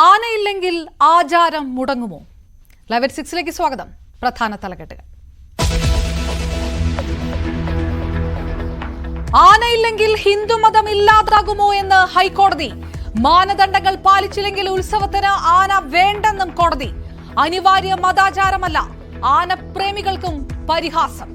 ആനയില്ലെങ്കിൽ ആചാരം മുടങ്ങുമോ? ലൈവ് 6ലേക്ക് സ്വാഗതം. പ്രധാന തലക്കെട്ടുകൾ. ആനയില്ലെങ്കിൽ ഹിന്ദുമതം ഇല്ലാതാകുമോ എന്ന് ഹൈക്കോടതി. മാനദണ്ഡങ്ങൾ പാലിച്ചില്ലെങ്കിൽ ഉത്സവത്തിന് ആന വേണ്ടെന്നും കോടതി. അനിവാര്യ മതാചാരമല്ല, ആനപ്രേമികൾക്കും പരിഹാസം.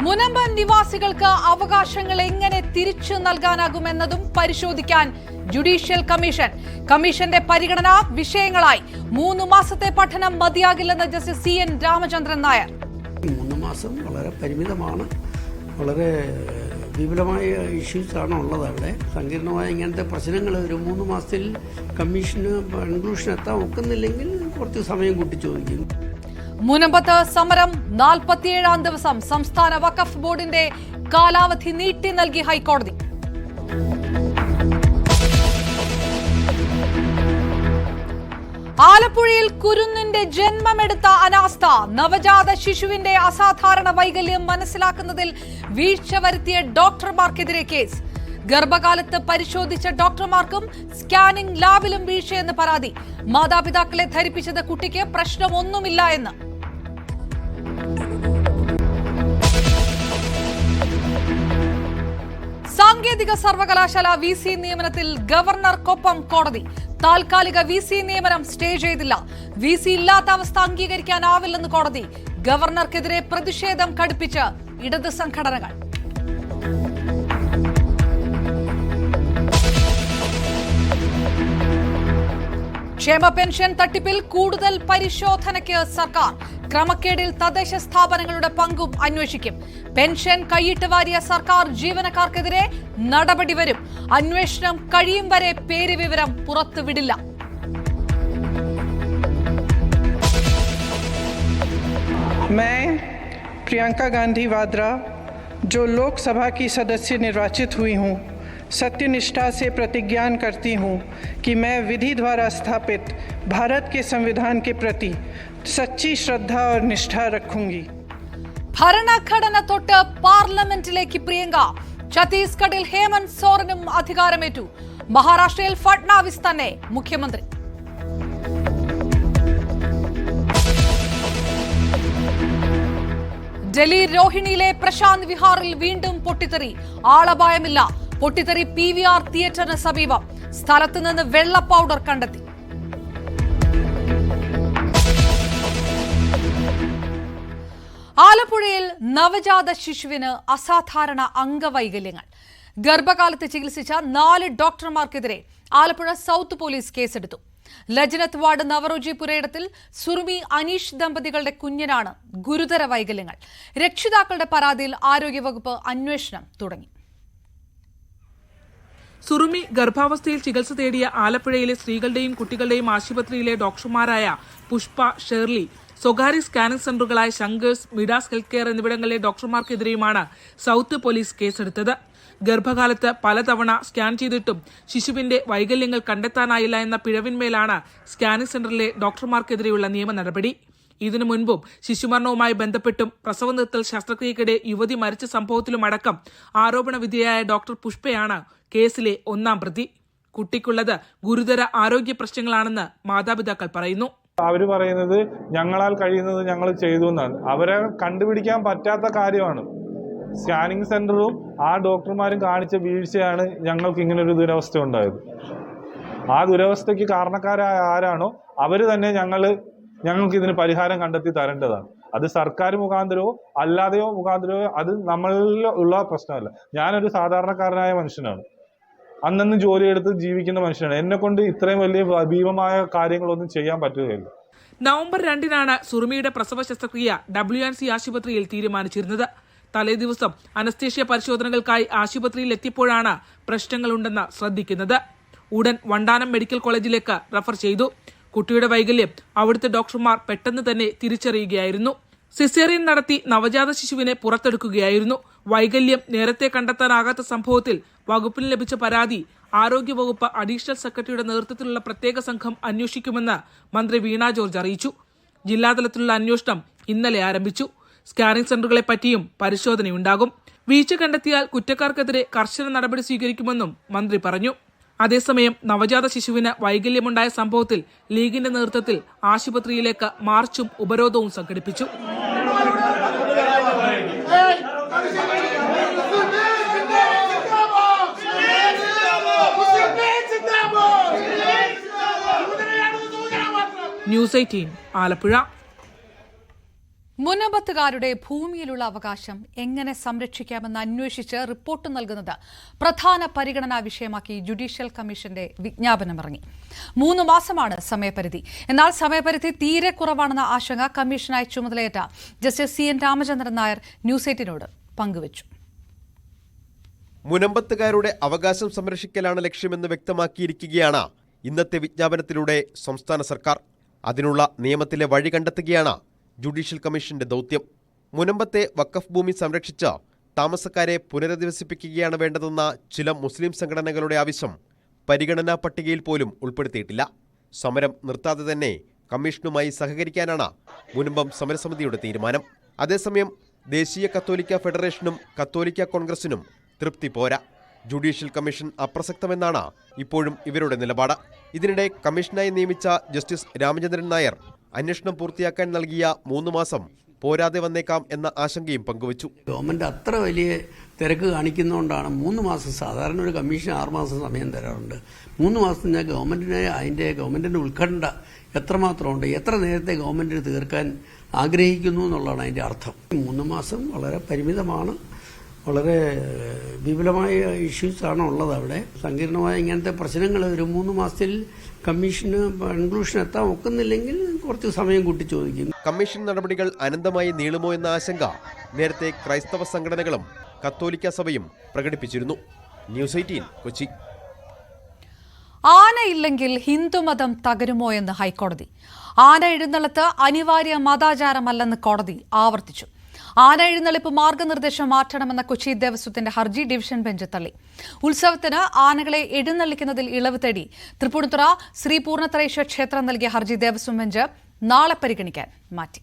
മുനമ്പൻ നിവാസികൾക്ക് അവകാശങ്ങൾ എങ്ങനെ തിരിച്ചു നൽകാനാകുമെന്നതും പരിശോധിക്കാൻ ജുഡീഷ്യൽ കമ്മീഷൻ. കമ്മീഷന്റെ പരിഗണനാ വിഷയങ്ങളായി 3 മാസത്തെ പഠനം മതിയാകില്ലെന്ന് ജസ്റ്റിസ് CN രാമചന്ദ്രൻ നായർ. 3 മാസം വളരെ പരിമിതമാണ്. വളരെ വിപുലമായ ഇഷ്യൂസ് ആണ് ഉള്ളത്. അവിടെ സങ്കീർണമായ ഇങ്ങനത്തെ പ്രശ്നങ്ങൾ ഒരു 3 മാസത്തിൽ കമ്മീഷന് കൺക്ലൂഷൻ എത്താൻ ഒക്കുന്നില്ലെങ്കിൽ കുറച്ച് സമയം കൂട്ടി ചോദിക്കും. മുനമ്പത്ത് സമരം 47ാം ദിവസം. സംസ്ഥാന വഖഫ് ബോർഡിന്റെ കാലാവധി നീട്ടി നൽകി ഹൈക്കോടതി. ആലപ്പുഴയിൽ കുരുന്നിന്റെ ജന്മമെടുത്ത അനാസ്ഥ. നവജാത ശിശുവിന്റെ അസാധാരണ വൈകല്യം മനസ്സിലാക്കുന്നതിൽ വീഴ്ച വരുത്തിയ ഡോക്ടർമാർക്കെതിരെ കേസ്. ഗർഭകാലത്ത് പരിശോധിച്ച ഡോക്ടർമാർക്കും സ്കാനിംഗ് ലാബിലും വീഴ്ചയെന്ന് പരാതി. മാതാപിതാക്കളെ ധരിപ്പിച്ചത് കുട്ടിക്ക് പ്രശ്നമൊന്നുമില്ല എന്ന്. സാങ്കേതിക സർവകലാശാല VC നിയമനത്തിൽ ഗവർണർക്കൊപ്പം കോടതി. താൽക്കാലിക VC നിയമനം സ്റ്റേ ചെയ്തില്ല. VC ഇല്ലാത്ത അവസ്ഥ അംഗീകരിക്കാനാവില്ലെന്ന് കോടതി. ഗവർണർക്കെതിരെ പ്രതിഷേധം കടുപ്പിച്ച് ഇടത് സംഘടനകൾ. ക്ഷേമ പെൻഷൻ തട്ടിപ്പിൽ കൂടുതൽ പരിശോധനയ്ക്ക് സർക്കാർ. ക്രമക്കേടിൽ തദ്ദേശ സ്ഥാപനങ്ങളുടെ പങ്കും അന്വേഷിക്കും. പെൻഷൻ കൈയിട്ട് വാരിയ സർക്കാർ ജീവനക്കാർക്കെതിരെ നടപടി വരും. അന്വേഷണം കഴിയും വരെ പേര് വിവരം പുറത്തുവിടില്ല. मैं प्रियंका गांधी वाड्रा जो लोकसभा की सदस्य निर्वाचित हुई हूँ, सत्यनिष्ठा से प्रतिज्ञा करती हूँ कि मैं विधि द्वारा स्थापित भारत के संविधान के प्रति सच्ची श्रद्धा और निष्ठा रखूंगी. ഭരണഘടന തൊട്ട് പാർലമെന്റിലേക്ക് പ്രിയങ്ക. ഛത്തീസ്ഗഡിൽ ഹേമന്ത് സോറനും അധികാരമേറ്റു. മഹാരാഷ്ട്രയിൽ ഫഡ്നാവിസ് തന്നെ മുഖ്യമന്ത്രി. ഡൽഹി രോഹിണിയിലെ പ്രശാന്ത് വിഹാറിൽ വീണ്ടും പൊട്ടിത്തെറി. ആളപായമില്ല. പൊട്ടിത്തെറി PVR തിയേറ്ററിന് സമീപം. സ്ഥലത്ത് നിന്ന് വെള്ള പൗഡർ കണ്ടെത്തി. ആലപ്പുഴയിൽ നവജാത ശിശുവിന് അസാധാരണ അംഗവൈകല്യങ്ങൾ. ഗർഭകാലത്ത് ചികിത്സിച്ച 4 ഡോക്ടർമാർക്കെതിരെ ആലപ്പുഴ സൗത്ത് പോലീസ് കേസെടുത്തു. ലജ്നത്ത് വാർഡ് നവറോജി പുരയിടത്തിൽ സുറുമി അനീഷ് ദമ്പതികളുടെ കുഞ്ഞിനാണ് ഗുരുതര വൈകല്യങ്ങൾ. രക്ഷിതാക്കളുടെ പരാതിയിൽ ആരോഗ്യവകുപ്പ് അന്വേഷണം തുടങ്ങി. സുറുമി ഗർഭാവസ്ഥയിൽ ചികിത്സ തേടിയ ആലപ്പുഴയിലെ സ്ത്രീകളുടെയും കുട്ടികളുടെയും ആശുപത്രിയിലെ ഡോക്ടർമാരായ പുഷ്പ, ഷേർലി, സ്വകാര്യ സ്കാനിംഗ് സെന്ററുകളായ ശങ്കേഴ്സ്, മിഡാസ് ഹെൽത്ത് കെയർ എന്നിവിടങ്ങളിലെ ഡോക്ടർമാർക്കെതിരെയുമാണ് സൗത്ത് പോലീസ് കേസെടുത്തത്. ഗർഭകാലത്ത് പലതവണ സ്കാൻ ചെയ്തിട്ടും ശിശുവിന്റെ വൈകല്യങ്ങൾ കണ്ടെത്താനായില്ല എന്ന പിഴവിന്മേലാണ് സ്കാനിംഗ് സെന്ററിലെ ഡോക്ടർമാർക്കെതിരെയുള്ള നിയമ നടപടി. ഇതിനു മുൻപും ശിശുമരണവുമായി ബന്ധപ്പെട്ടും പ്രസവ നിർത്തൽ ശസ്ത്രക്രിയക്കിടെ യുവതി മരിച്ച സംഭവത്തിലുമടക്കം ആരോപണ വിധേയയായ ഡോക്ടർ പുഷ്പയാണ് കേസിലെ 1ാം പ്രതി. കുട്ടിക്കുള്ളത് ഗുരുതര ആരോഗ്യ പ്രശ്നങ്ങളാണെന്ന് മാതാപിതാക്കൾ പറയുന്നു. അവര് പറയുന്നത് ഞങ്ങളാൽ കഴിയുന്നത് ഞങ്ങൾ ചെയ്തു എന്നാണ്. അവരെ കണ്ടുപിടിക്കാൻ പറ്റാത്ത കാര്യമാണ്. സ്കാനിങ് സെന്ററും ആ ഡോക്ടർമാരും കാണിച്ച വീഴ്ചയാണ് ഞങ്ങൾക്ക് ഇങ്ങനൊരു ദുരവസ്ഥ ഉണ്ടായത്. ആ ദുരവസ്ഥയ്ക്ക് കാരണക്കാരായ ആരാണോ അവര് തന്നെ ഞങ്ങൾക്ക് ഇതിന് പരിഹാരം കണ്ടെത്തി തരേണ്ടതാണ്. അത് സർക്കാർ മുഖാന്തരമോ അല്ലാതെയോ മുഖാന്തരമോ അത് നമ്മളിൽ ഉള്ള പ്രശ്നമല്ല. ഞാനൊരു സാധാരണക്കാരനായ മനുഷ്യനാണ്. അന്നന്ന് ജോലിയെടുത്ത് ജീവിക്കുന്ന മനുഷ്യനാണ്. എന്നെ കൊണ്ട് ഇത്രയും വലിയ ഭീമമായ കാര്യങ്ങളൊന്നും ചെയ്യാൻ പറ്റുകയില്ല. നവംബർ 2-നാണ് സുറുമിയുടെ പ്രസവ ശസ്ത്രക്രിയ WNC ആശുപത്രിയിൽ തീരുമാനിച്ചിരുന്നത്. തലേദിവസം അനസ്തേഷ്യ പരിശോധനകൾക്കായി ആശുപത്രിയിൽ എത്തിയപ്പോഴാണ് പ്രശ്നങ്ങളുണ്ടെന്ന് ശ്രദ്ധിക്കുന്നത്. ഉടൻ വണ്ടാനം മെഡിക്കൽ കോളേജിലേക്ക് റഫർ ചെയ്തു. കുട്ടിയുടെ വൈകല്യം അവിടുത്തെ ഡോക്ടർമാർ പെട്ടെന്ന് തന്നെ തിരിച്ചറിയുകയായിരുന്നു. സിസേറിയൻ നടത്തി നവജാത ശിശുവിനെ പുറത്തെടുക്കുകയായിരുന്നു. വൈകല്യം നേരത്തെ കണ്ടെത്താനാകാത്ത സംഭവത്തിൽ വകുപ്പിന് ലഭിച്ച പരാതി ആരോഗ്യവകുപ്പ് അഡീഷണൽ സെക്രട്ടറിയുടെ നേതൃത്വത്തിലുള്ള പ്രത്യേക സംഘം അന്വേഷിക്കുമെന്ന് മന്ത്രി വീണ ജോർജ് അറിയിച്ചു. ജില്ലാതലത്തിലുള്ള അന്വേഷണം ഇന്നലെ ആരംഭിച്ചു. സ്കാനിംഗ് സെന്ററുകളെ പറ്റിയും പരിശോധനയുണ്ടാകും. വീഴ്ച കണ്ടെത്തിയാൽ കുറ്റക്കാർക്കെതിരെ കർശന നടപടി സ്വീകരിക്കുമെന്നും മന്ത്രി പറഞ്ഞു. അതേസമയം നവജാത ശിശുവിന് വൈകല്യമുണ്ടായ സംഭവത്തിൽ ലീഗിന്റെ നേതൃത്വത്തിൽ ആശുപത്രിയിലേക്ക് മാർച്ചും ഉപരോധവും സംഘടിപ്പിച്ചു. ന്യൂസ് 18 ആലപ്പുഴ. മുനമ്പത്തുകാരുടെ ഭൂമിയിലുള്ള അവകാശം എങ്ങനെ സംരക്ഷിക്കാമെന്ന് അന്വേഷിച്ച് റിപ്പോർട്ട് നൽകുന്നത് പ്രധാന പരിഗണനാ വിഷയമാക്കി ജുഡീഷ്യൽ കമ്മീഷന്റെ വിജ്ഞാപനമിറങ്ങി. 3 മാസമാണ് സമയപരിധി. എന്നാൽ സമയപരിധി തീരെ കുറവാണെന്ന ആശങ്ക കമ്മീഷനായി ചുമതലയേറ്റ justice CN Ramachandran Nair news 18നോട് പങ്കുവച്ചു. മുനമ്പത്തുകാരുടെ അവകാശം സംരക്ഷിക്കലാണ് ലക്ഷ്യമെന്ന് വ്യക്തമാക്കിയിരിക്കുകയാണ് ഇന്നത്തെ വിജ്ഞാപനത്തിലൂടെ സംസ്ഥാന സർക്കാർ. അതിനുള്ള നിയമത്തിലെ വഴി കണ്ടെത്തുകയാണ് ജുഡീഷ്യൽ കമ്മീഷന്റെ ദൗത്യം. മുനമ്പത്തെ വഖഫ് ഭൂമി സംരക്ഷിച്ച് താമസക്കാരെ പുനരധിവസിപ്പിക്കുകയാണ് വേണ്ടതെന്ന ചില മുസ്ലിം സംഘടനകളുടെ ആവശ്യം പരിഗണനാ പട്ടികയിൽ പോലും ഉൾപ്പെടുത്തിയിട്ടില്ല. സമരം നിർത്താതെ തന്നെ കമ്മീഷനുമായി സഹകരിക്കാനാണ് മുനമ്പം സമരസമിതിയുടെ തീരുമാനം. അതേസമയം ദേശീയ കത്തോലിക്ക ഫെഡറേഷനും കത്തോലിക്ക കോൺഗ്രസിനും തൃപ്തി പോരാ. ജുഡീഷ്യൽ കമ്മീഷൻ അപ്രസക്തമെന്നാണ് ഇപ്പോഴും ഇവരുടെ നിലപാട്. ഇതിനിടെ കമ്മീഷനായി നിയമിച്ച ജസ്റ്റിസ് രാമചന്ദ്രൻ നായർ അന്വേഷണം പൂർത്തിയാക്കാൻ നൽകിയ 3 മാസം പോരാതെ വന്നേക്കാം എന്ന ആശങ്കയും പങ്കുവച്ചു. ഗവൺമെന്റ് അത്ര വലിയ തിരക്ക് കാണിക്കുന്നതുകൊണ്ടാണ് 3 മാസം. സാധാരണ ഒരു കമ്മീഷൻ 6 മാസം സമയം തരാറുണ്ട്. 3 മാസം ഞാൻ ഗവൺമെന്റിന്റെ ഉത്കണ്ഠ എത്രമാത്രമുണ്ട്, എത്ര നേരത്തെ ഗവൺമെന്റിന് തീർക്കാൻ ആഗ്രഹിക്കുന്നു എന്നുള്ളതാണ് അതിന്റെ അർത്ഥം. 3 മാസം വളരെ പരിമിതമാണ്. വളരെ വിപുലമായ ഇഷ്യൂസാണ് ഉള്ളത്. അവിടെ സങ്കീർണമായ ഇങ്ങനത്തെ പ്രശ്നങ്ങൾ ഒരു 3 മാസത്തിൽ കമ്മീഷന് കൺക്ലൂഷൻ എത്താൻ ഒക്കുന്നില്ലെങ്കിൽ കുറച്ച് സമയം കൂട്ടി ചോദിക്കും. കമ്മീഷൻ നടപടികൾ അനന്തമായി നീളുമോ എന്ന ആശങ്ക നേരത്തെ ക്രൈസ്തവ സംഘടനകളും കത്തോലിക്ക സഭയും പ്രകടിപ്പിച്ചിരുന്നു. ന്യൂസ് 18 കൊച്ചി. ആനയില്ലെങ്കിൽ ഹിന്ദുമതം തകരുമോ എന്ന് ഹൈക്കോടതി. ആന എഴുന്നള്ളത്ത് അനിവാര്യ മതാചാരമല്ലെന്ന് കോടതി ആവർത്തിച്ചു. ആന എഴുന്നള്ളിപ്പ് മാർഗനിർദ്ദേശം മാറ്റണമെന്ന കൊച്ചി ദേവസ്വത്തിന്റെ ഹർജി ഡിവിഷൻ ബെഞ്ച് തള്ളി. ഉത്സവത്തിന് ആനകളെ എഴുന്നള്ളിക്കുന്നതിൽ ഇളവ് തേടി തൃപ്പൂണിത്തുറ ശ്രീ പൂർണ്ണത്രയീശ്വര ക്ഷേത്രം നൽകിയ ഹർജി ദേവസ്വം ബെഞ്ച് നാളെ പരിഗണിക്കാൻ മാറ്റി.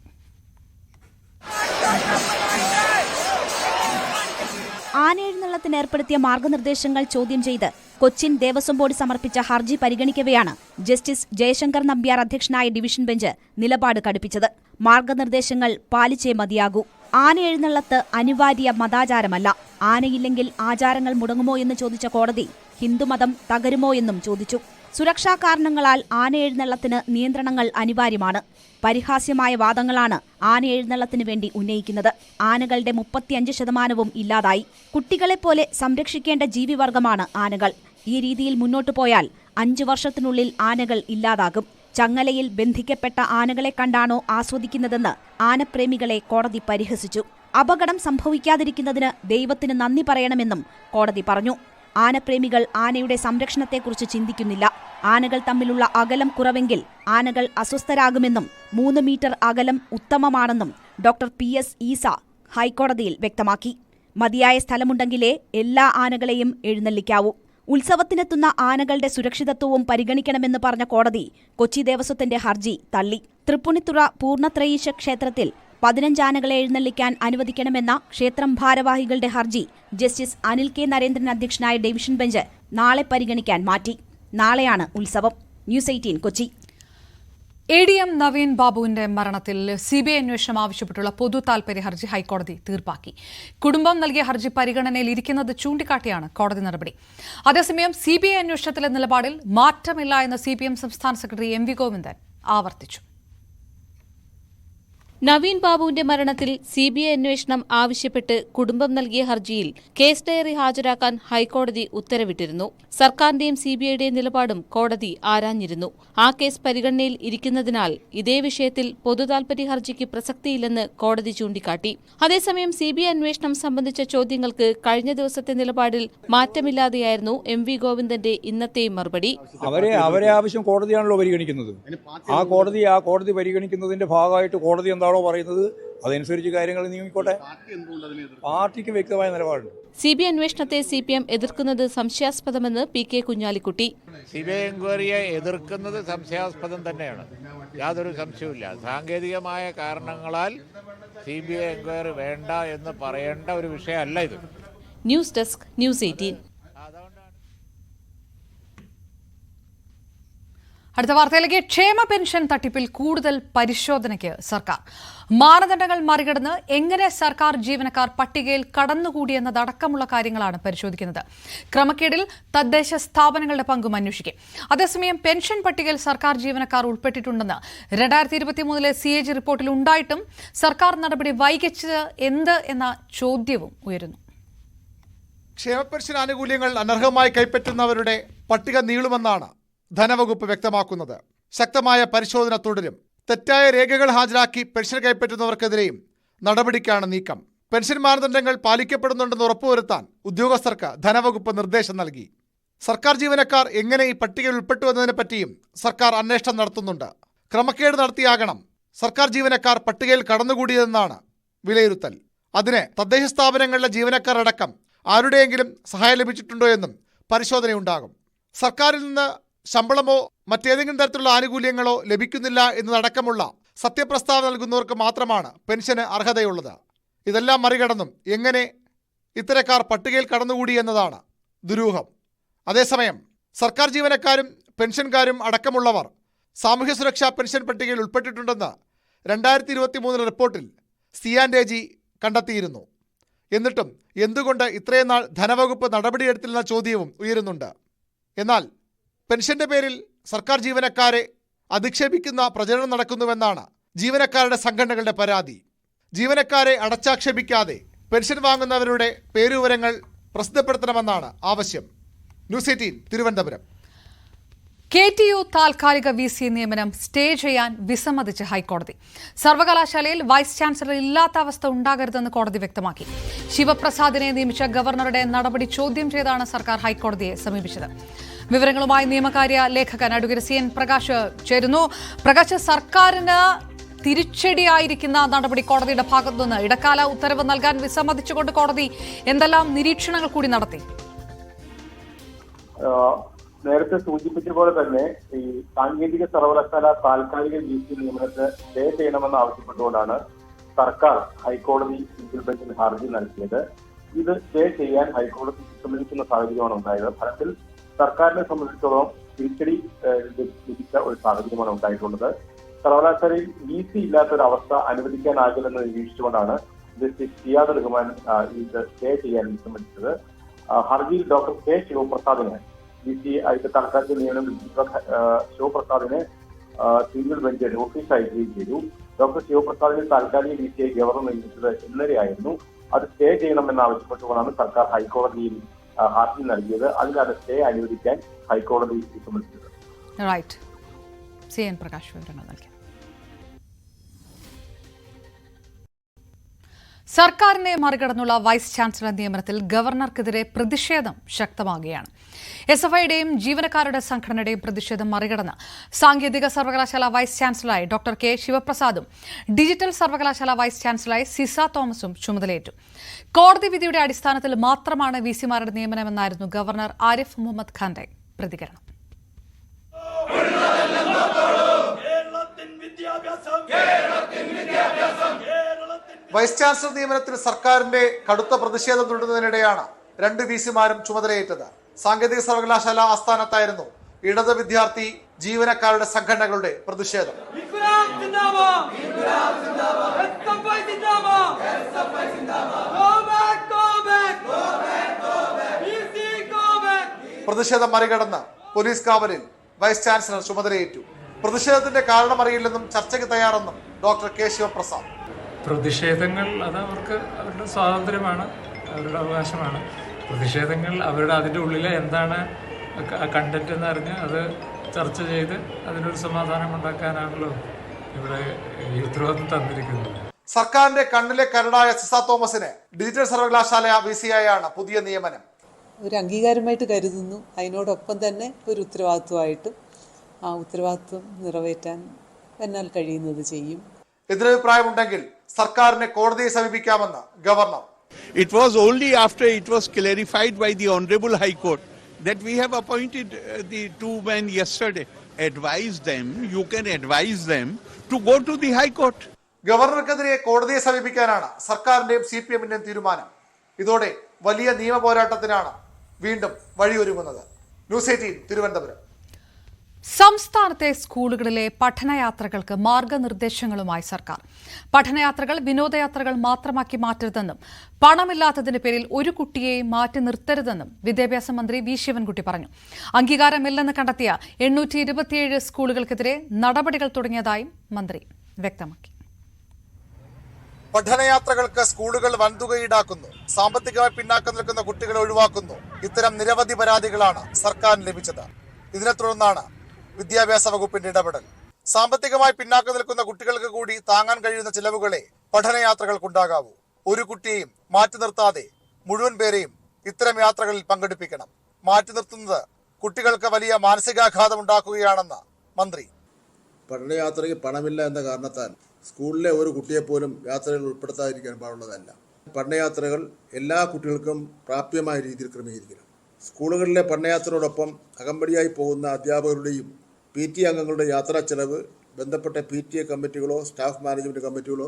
ആനയെഴുന്നള്ളത്തിന് ഏർപ്പെടുത്തിയ മാർഗനിർദ്ദേശങ്ങൾ ചോദ്യം ചെയ്ത് കൊച്ചിൻ ദേവസ്വം ബോർഡ് സമർപ്പിച്ച ഹർജി പരിഗണിക്കവെയാണ് ജസ്റ്റിസ് ജയശങ്കർ നമ്പ്യാർ അധ്യക്ഷനായ ഡിവിഷൻ ബെഞ്ച് നിലപാട് കടുപ്പിച്ചത്. മാർഗനിർദ്ദേശങ്ങൾ പാലിച്ചേ മതിയാകൂ. ആനയെഴുന്നള്ളത്ത് അനിവാര്യ മതാചാരമല്ല. ആനയില്ലെങ്കിൽ ആചാരങ്ങൾ മുടങ്ങുമോ എന്ന് ചോദിച്ച കോടതി ഹിന്ദുമതം തകരുമോ എന്നും ചോദിച്ചു. സുരക്ഷാ കാരണങ്ങളാൽ ആനയെഴുന്നള്ളത്തിന് നിയന്ത്രണങ്ങൾ അനിവാര്യമാണ്. പരിഹാസ്യമായ വാദങ്ങളാണ് ആനയെഴുന്നള്ളത്തിന് വേണ്ടി ഉന്നയിക്കുന്നത്. ആനകളുടെ 35% ഇല്ലാതായി. കുട്ടികളെപ്പോലെ സംരക്ഷിക്കേണ്ട ജീവിവർഗമാണ് ആനകൾ. ഈ രീതിയിൽ മുന്നോട്ടു പോയാൽ 5 വർഷത്തിനുള്ളിൽ ആനകൾ ഇല്ലാതാകും. ചങ്ങലയിൽ ബന്ധിക്കപ്പെട്ട ആനകളെ കണ്ടാണോ ആസ്വദിക്കുന്നതെന്ന് ആനപ്രേമികളെ കോടതി പരിഹസിച്ചു. അപകടം സംഭവിക്കാതിരിക്കുന്നതിന് ദൈവത്തിന് നന്ദി പറയണമെന്നും കോടതി പറഞ്ഞു. ആനപ്രേമികൾ ആനയുടെ സംരക്ഷണത്തെക്കുറിച്ച് ചിന്തിക്കുന്നില്ല. ആനകൾ തമ്മിലുള്ള അകലം കുറവെങ്കിൽ ആനകൾ അസ്വസ്ഥരാകുമെന്നും 3 മീറ്റർ അകലം ഉത്തമമാണെന്നും ഡോക്ടർ PS ഈസ ഹൈക്കോടതിയിൽ വ്യക്തമാക്കി. മതിയായ സ്ഥലമുണ്ടെങ്കിലേ എല്ലാ ആനകളെയും എഴുന്നള്ളിക്കാവൂ. ഉത്സവത്തിനെത്തുന്ന ആനകളുടെ സുരക്ഷിതത്വവും പരിഗണിക്കണമെന്ന് പറഞ്ഞ കോടതി കൊച്ചി ദേവസ്വത്തിന്റെ ഹർജി തള്ളി. തൃപ്പൂണിത്തുറ പൂർണ്ണത്രയീശ്വര ക്ഷേത്രത്തിൽ 15 ആനകളെ എഴുന്നള്ളിക്കാൻ അനുവദിക്കണമെന്ന ക്ഷേത്രം ഭാരവാഹികളുടെ ഹർജി ജസ്റ്റിസ് അനിൽ K. നരേന്ദ്രൻ അധ്യക്ഷനായ ഡിവിഷൻ ബെഞ്ച് നാളെ പരിഗണിക്കാൻ മാറ്റി. നാളെയാണ് ഉത്സവം. ന്യൂസ് 18 കൊച്ചി. ADM നവീൻ ബാബുവിന്റെ മരണത്തിൽ CBI അന്വേഷണം ആവശ്യപ്പെട്ടുള്ള പൊതു താൽപര്യ ഹർജി ഹൈക്കോടതി തീർപ്പാക്കി. കുടുംബം നൽകിയ ഹർജി പരിഗണനയിൽ ഇരിക്കുന്നത് ചൂണ്ടിക്കാട്ടിയാണ് കോടതി നടപടി. അതേസമയം CBI അന്വേഷണത്തിലെ നിലപാടിൽ മാറ്റമില്ല എന്ന് CPM സംസ്ഥാന സെക്രട്ടറി MV ഗോവിന്ദൻ ആവർത്തിച്ചു. നവീൻ ബാബുവിന്റെ മരണത്തിൽ CBI അന്വേഷണം ആവശ്യപ്പെട്ട് കുടുംബം നൽകിയ ഹർജിയിൽ കേസ് ഡയറി ഹാജരാക്കാൻ ഹൈക്കോടതി ഉത്തരവിട്ടിരുന്നു. സർക്കാരിന്റെയും CBIയുടെയും നിലപാടും കോടതി ആരാഞ്ഞിരുന്നു. ആ കേസ് പരിഗണനയിൽ ഇരിക്കുന്നതിനാൽ ഇതേ വിഷയത്തിൽ പൊതുതാൽപര്യ ഹർജിക്ക് പ്രസക്തിയില്ലെന്ന് കോടതി ചൂണ്ടിക്കാട്ടി. അതേസമയം CBI അന്വേഷണം സംബന്ധിച്ച ചോദ്യങ്ങൾക്ക് കഴിഞ്ഞ ദിവസത്തെ നിലപാടിൽ മാറ്റമില്ലാതെയായിരുന്നു MV ഗോവിന്ദന്റെ ഇന്നത്തെയും മറുപടി. അവരെ ആവശ്യം കോടതിയാണല്ലോ പരിഗണിക്കുന്നത്. ആ കോടതി പരിഗണിക്കുന്നതിന്റെ ഭാഗമായിട്ട് കോടതി എന്താ എന്താണോ പറയുന്നത് അതനുസരിച്ച് കാര്യങ്ങൾ നീങ്ങിക്കോട്ടെ. പാർട്ടിക്ക് വ്യക്തമായ നിലപാടുണ്ട്. CBI അന്വേഷണത്തെ CPM എതിർക്കുന്നത് സംശയാസ്പദമെന്ന് PK കുഞ്ഞാലിക്കുട്ടി. CBI എൻക്വയറിയെ എതിർക്കുന്നത് സംശയാസ്പദം തന്നെയാണ്, യാതൊരു സംശയവുമില്ല. സാങ്കേതികമായ കാരണങ്ങളാൽ CBI എൻക്വയറി വേണ്ട എന്ന് പറയേണ്ട ഒരു വിഷയമല്ല ഇത്. News desk news 18. അടുത്ത വാർത്തയിലേക്ക്. ക്ഷേമ പെൻഷൻ തട്ടിപ്പിൽ കൂടുതൽ പരിശോധനയ്ക്ക് സർക്കാർ. മാനദണ്ഡങ്ങൾ മറികടന്ന് എങ്ങനെ സർക്കാർ ജീവനക്കാർ പട്ടികയിൽ കടന്നുകൂടിയെന്നതടക്കമുള്ള കാര്യങ്ങളാണ് പരിശോധിക്കുന്നത്. ക്രമക്കേടിൽ തദ്ദേശ സ്ഥാപനങ്ങളുടെ പങ്കും അന്വേഷിക്കും. അതേസമയം പെൻഷൻ പട്ടികയിൽ സർക്കാർ ജീവനക്കാർ ഉൾപ്പെട്ടിട്ടുണ്ടെന്ന് 2023 CAG റിപ്പോർട്ടിൽ ഉണ്ടായിട്ടും സർക്കാർ നടപടി വൈകിച്ചത് എന്ത് എന്ന ചോദ്യവും ഉയരുന്നു. ക്ഷേമ പെൻഷൻ ആനുകൂല്യങ്ങൾ അനർഹമായി കൈപ്പറ്റുന്നവരുടെ പട്ടിക നീളുമെന്നാണ് ധനവകുപ്പ് വ്യക്തമാക്കുന്നത്. ശക്തമായ പരിശോധന തുടരും. തെറ്റായ രേഖകൾ ഹാജരാക്കി പെൻഷൻ കൈപ്പറ്റുന്നവർക്കെതിരെയും നടപടിക്കാണ് നീക്കം. പെൻഷൻ മാനദണ്ഡങ്ങൾ പാലിക്കപ്പെടുന്നുണ്ടെന്ന് ഉറപ്പുവരുത്താൻ ഉദ്യോഗസ്ഥർക്ക് ധനവകുപ്പ് നിർദ്ദേശം നൽകി. സർക്കാർ ജീവനക്കാർ എങ്ങനെ ഈ പട്ടികയിൽ ഉൾപ്പെട്ടു എന്നതിനെ പറ്റിയും സർക്കാർ അന്വേഷണം നടത്തുന്നുണ്ട്. ക്രമക്കേട് നടത്തിയാകണം സർക്കാർ ജീവനക്കാർ പട്ടികയിൽ കടന്നുകൂടിയതെന്നാണ് വിലയിരുത്തൽ. അതിന് തദ്ദേശ സ്ഥാപനങ്ങളിലെ ജീവനക്കാർ അടക്കം ആരുടെയെങ്കിലും സഹായം ലഭിച്ചിട്ടുണ്ടോ എന്നും പരിശോധനയുണ്ടാകും. സർക്കാരിൽ നിന്ന് ശമ്പളമോ മറ്റേതെങ്കിലും തരത്തിലുള്ള ആനുകൂല്യങ്ങളോ ലഭിക്കുന്നില്ല എന്നതടക്കമുള്ള സത്യപ്രസ്താവന നൽകുന്നവർക്ക് മാത്രമാണ് പെൻഷന് അർഹതയുള്ളത്. ഇതെല്ലാം മറികടന്നും എങ്ങനെ ഇത്തരക്കാർ പട്ടികയിൽ കടന്നുകൂടി എന്നതാണ് ദുരൂഹം. അതേസമയം സർക്കാർ ജീവനക്കാരും പെൻഷൻകാരും അടക്കമുള്ളവർ സാമൂഹ്യ സുരക്ഷാ പെൻഷൻ പട്ടികയിൽ ഉൾപ്പെട്ടിട്ടുണ്ടെന്ന് 2023 റിപ്പോർട്ടിൽ CAG കണ്ടെത്തിയിരുന്നു. എന്നിട്ടും എന്തുകൊണ്ട് ഇത്രയും നാൾ ധനവകുപ്പ് നടപടിയെടുത്തില്ലെന്ന ചോദ്യവും ഉയരുന്നുണ്ട്. എന്നാൽ പെൻഷന്റെ പേരിൽ സർക്കാർ ജീവനക്കാരെ അധിക്ഷേപിക്കുന്ന പ്രചരണം നടക്കുന്നുവെന്നാണ് ജീവനക്കാരുടെ സംഘടനകളുടെ പരാതി. ജീവനക്കാരെ അടച്ചാക്ഷേപിക്കാതെ പെൻഷൻ വാങ്ങുന്നവരുടെ പേരുവിവരങ്ങൾ പ്രസിദ്ധപ്പെടുത്തണമെന്നാണ് ആവശ്യം. ന്യൂസ് 18 തിരുവനന്തപുരം. KTU താൽക്കാലിക VC നിയമനം സ്റ്റേ ചെയ്യാൻ വിസമ്മതിച്ച് ഹൈക്കോടതി. സർവകലാശാലയിൽ വൈസ് ചാൻസലർ ഇല്ലാത്ത അവസ്ഥ ഉണ്ടാകരുതെന്ന് കോടതി വ്യക്തമാക്കി. ശിവപ്രസാദിനെ നിയമിച്ച ഗവർണറുടെ നടപടി ചോദ്യം ചെയ്താണ് സർക്കാർ ഹൈക്കോടതിയെ സമീപിച്ചത്. വിവരങ്ങളുമായി നിയമകാര്യ ലേഖകൻ അഡ്വക്കേറ്റ് CN പ്രകാശ് ചേരുന്നു. പ്രകാശ്, സർക്കാരിന് തിരിച്ചടിയായിരിക്കുന്ന നടപടി കോടതിയുടെ ഭാഗത്തുനിന്ന് ഇടക്കാല ഉത്തരവ് നൽകാൻ വിസമ്മതിച്ചുകൊണ്ട് കോടതി എന്തെല്ലാം നിരീക്ഷണങ്ങൾ കൂടി നടത്തി? നേരത്തെ സൂചിപ്പിച്ച പോലെ തന്നെ ഈ സാങ്കേതിക സർവകലാശാല താൽക്കാലിക VC നിയമനത്തെ സ്റ്റേ ചെയ്യണമെന്ന് ആവശ്യപ്പെട്ടുകൊണ്ടാണ് സർക്കാർ ഹൈക്കോടതി സിംഗിൾ ബെഞ്ചിൽ ഹർജി നൽകിയത്. ഇത് സ്റ്റേ ചെയ്യാൻ ഹൈക്കോടതി വിസമ്മതിക്കുന്ന സാഹചര്യമാണ് ഉണ്ടായത്. ഫലത്തിൽ സർക്കാരിനെ സംബന്ധിച്ചിടത്തോളം തിരിച്ചടി ലഭിച്ച ഒരു സാഹചര്യമാണ് ഉണ്ടായിട്ടുള്ളത്. സർവകലാശാലയിൽ VC ഇല്ലാത്തൊരവസ്ഥ അനുവദിക്കാനാകില്ലെന്ന് നിരീക്ഷിച്ചുകൊണ്ടാണ് ജസ്റ്റിസ് സിയാദ് റഹ്മാൻ ഇത് സ്റ്റേ ചെയ്യാൻ വിസമ്മതിച്ചത്. ഹർജിയിൽ ഡോക്ടർ K ശിവപ്രസാദിനെ VC ആയിട്ട് താൽക്കാലിക നിയമനം ശിവപ്രസാദിനെ സിംഗിൾ ബെഞ്ച് നോട്ടീസ് അയക്കുകയും ചെയ്തു. ഡോക്ടർ ശിവപ്രസാദിനെ താൽക്കാലിക VC ആയി ഗവർണർ നിയമിച്ചത് ഇന്നലെയായിരുന്നു. അത് സ്റ്റേ ചെയ്യണമെന്നാവശ്യപ്പെട്ടുകൊണ്ടാണ് സർക്കാർ ഹൈക്കോടതിയിൽ ഹർജി നൽകിയത്. അതിനത് സ്റ്റേ അനുവദിക്കാൻ ഹൈക്കോടതി വിസമ്മതിച്ചത്. CN പ്രകാശ് വിവരങ്ങൾ നൽകി. സർക്കാരിനെ മറികടന്നുള്ള വൈസ് ചാൻസലർ നിയമനത്തിൽ ഗവർണർക്കെതിരെ പ്രതിഷേധം ശക്തമാകുകയാണ്. SFIയുടെയും ജീവനക്കാരുടെ സംഘടനയുടെയും പ്രതിഷേധം മറികടന്ന് സാങ്കേതിക സർവകലാശാല വൈസ് ചാൻസലറായി ഡോക്ടർ K ശിവപ്രസാദും ഡിജിറ്റൽ സർവകലാശാല വൈസ് ചാൻസലറായി സിസ തോമസും ചുമതലയേറ്റു. കോടതി വിധിയുടെ അടിസ്ഥാനത്തിൽ മാത്രമാണ് VCമാരുടെ നിയമനമെന്നായിരുന്നു ഗവർണർ ആരിഫ് മുഹമ്മദ് ഖാന്റെ പ്രതികരണം. വൈസ് ചാൻസലർ നിയമനത്തിൽ സർക്കാരിന്റെ കടുത്ത പ്രതിഷേധം തുടരുന്നതിനിടെയാണ് 2 VCമാരും ചുമതലയേറ്റത്. സാങ്കേതിക സർവകലാശാല ആസ്ഥാനത്തായിരുന്നു ഇടത് വിദ്യാർത്ഥി ജീവനക്കാരുടെ സംഘടനകളുടെ പ്രതിഷേധം. പ്രതിഷേധം മറികടന്ന് പോലീസ് കാവലിൽ വൈസ് ചാൻസലർ ചുമതലയേറ്റു. പ്രതിഷേധത്തിന്റെ കാരണം അറിയില്ലെന്നും ചർച്ചയ്ക്ക് തയ്യാറെന്നും ഡോക്ടർ K ശിവപ്രസാദ്. പ്രതിഷേധങ്ങൾ അത് അവരുടെ സ്വാതന്ത്ര്യമാണ്, അവരുടെ അവകാശമാണ്. പ്രതിഷേധങ്ങൾ അതിൻ്റെ ഉള്ളിൽ എന്താണ് കണ്ടന്റ് എന്നറിഞ്ഞ് അത് ചർച്ച ചെയ്ത് അതിനൊരു സമാധാനം ഉണ്ടാക്കാനാണല്ലോ ഇവിടെ ഈ ഉത്തരവാദിത്വം തന്നിരിക്കുന്നത്. സർക്കാരിന്റെ കണ്ണിലെ കരടായ സിസ തോമസിന് ഡിജിറ്റൽ സർവകലാശാല VCയായാണ് പുതിയ നിയമനം. ഒരു അംഗീകാരമായിട്ട് കരുതുന്നു. അതിനോടൊപ്പം തന്നെ ഒരു ഉത്തരവാദിത്വമായിട്ടും ആ ഉത്തരവാദിത്വം നിറവേറ്റാൻ എന്നാൽ കഴിയുന്നത് ചെയ്യും. എതിരഭിപ്രായമുണ്ടെങ്കിൽ സർക്കാരിനെ കോടതിയെ സമീപിക്കാമെന്ന് governor. It was only after it was clarified by the Honorable High Court that we have appointed the two men yesterday. Advise them, you can advise them to go to the High Court. ഗവർണർക്കെതിരെ കോടതിയെ സമീപിക്കാനാണ് സർക്കാരിന്റെയും CPM-ന്റെയും തീരുമാനം. ഇതോടെ വലിയ നിയമ പോരാട്ടത്തിനാണ് വീണ്ടും വഴിയൊരുങ്ങുന്നത്. News 18 Thiruvananthapuram. സംസ്ഥാനത്തെ സ്കൂളുകളിലെ പഠനയാത്രകൾക്ക് മാർഗനിർദ്ദേശങ്ങളുമായി സർക്കാർ. പഠനയാത്രകൾ വിനോദയാത്രകൾ മാത്രമാക്കി മാറ്റരുതെന്നും പണമില്ലാത്തതിന്റെ പേരിൽ ഒരു കുട്ടിയെയും മാറ്റി നിർത്തരുതെന്നും വിദ്യാഭ്യാസ മന്ത്രി വി ശിവൻകുട്ടി പറഞ്ഞു. അംഗീകാരമില്ലെന്ന് കണ്ടെത്തിയ 827 സ്കൂളുകൾക്കെതിരെ നടപടികൾ തുടങ്ങിയതായും മന്ത്രി വ്യക്തമാക്കി. പഠനയാത്രകൾക്ക് സ്കൂളുകൾ വൻതുക ഈടാക്കുന്നു, സാമ്പത്തികമായി പിന്നാക്കം നിൽക്കുന്ന കുട്ടികളെ ഒഴിവാക്കുന്നു. ഇത്തരം നിരവധി പരാതികളാണ് സർക്കാരിന് ലഭിച്ചത്. ഇതിനെ തുടർന്നാണ് വിദ്യാഭ്യാസ വകുപ്പിന്റെ ഇടപെടൽ. സാമ്പത്തികമായി പിന്നാക്കം നിൽക്കുന്ന കുട്ടികൾക്ക് കൂടി താങ്ങാൻ കഴിയുന്ന ചിലവുകളെ പഠനയാത്രകൾക്കുണ്ടാകാവൂ. ഒരു കുട്ടിയെയും മാറ്റി നിർത്താതെ മുഴുവൻ പേരെയും ഇത്തരം യാത്രകളിൽ പങ്കെടുപ്പിക്കണം. മാറ്റി നിർത്തുന്നത് കുട്ടികൾക്ക് വലിയ മാനസികാഘാതം ഉണ്ടാക്കുകയാണെന്ന് മന്ത്രി. പഠനയാത്രയ്ക്ക് പണമില്ല എന്ന കാരണത്താൽ സ്കൂളിലെ ഒരു കുട്ടിയെപ്പോലും യാത്രയിൽ ഉൾപ്പെടുത്താതിരിക്കാൻ പാടുള്ളതല്ല. പഠനയാത്രകൾ എല്ലാ കുട്ടികൾക്കും പ്രാപ്യമായ രീതിയിൽ ക്രമീകരിക്കണം. സ്കൂളുകളിലെ പഠനയാത്രയോടൊപ്പം അകമ്പടിയായി പോകുന്ന അധ്യാപകരുടെയും PT അംഗങ്ങളുടെ യാത്രാ ചെലവ് ബന്ധപ്പെട്ട PTA കമ്മിറ്റികളോ സ്റ്റാഫ് മാനേജ്മെന്റ് കമ്മിറ്റികളോ